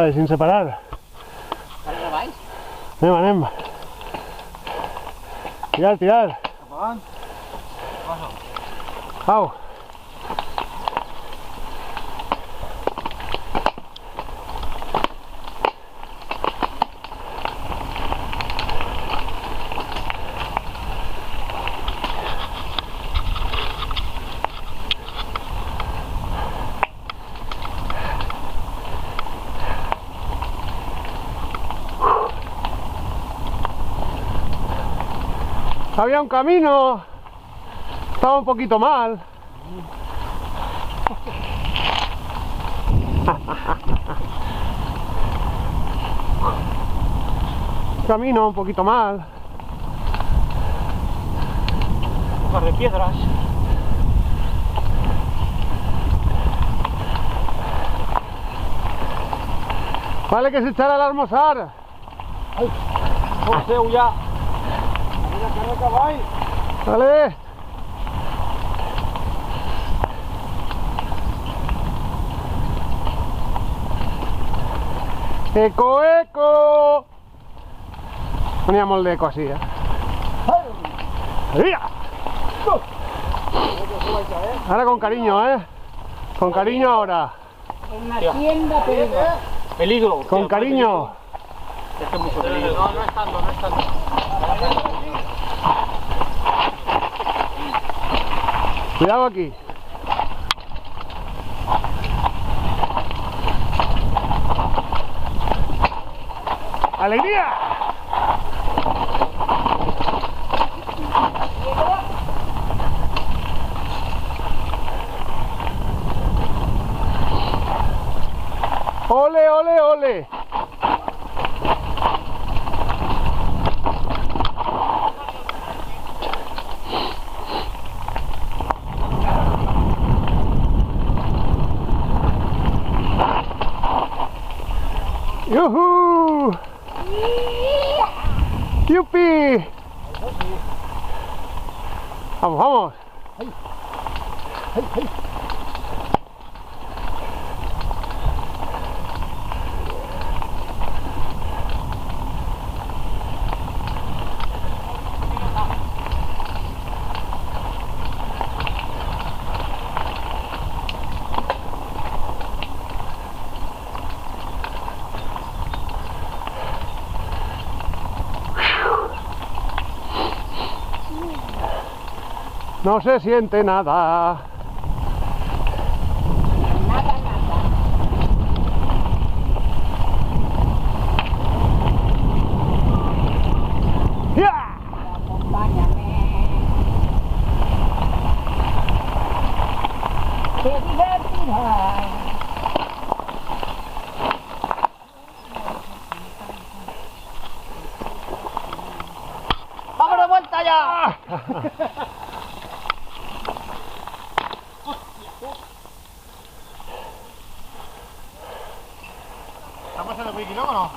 ver, sin separar. ¿Dónde vais? Anem. Tirar. Au. Había un camino, estaba un poquito mal. Camino un poquito mal. Un par de piedras. Vale, que se echara al almorzar. Ai, no sé, ya. Mira que no acabáis. Vale. Eco, eco. Poníamos el de eco así, ¡Mira! Ahora con cariño, Con cariño ahora. En la tienda peligro. Peligro. Con cariño. Esto es mucho peligro. No, no es tanto, no es tanto. Cuidado aquí. ¡Alegría! ¡Ole, ole, ole! ¡Yuhu! ¡Yupi! ¡Vamos, vamos! No se siente nada. Nada. ¡Ya! Acompáñame. Te divertirás. ¡Vamos de vuelta ya! ¿Estamos en el wiki, no?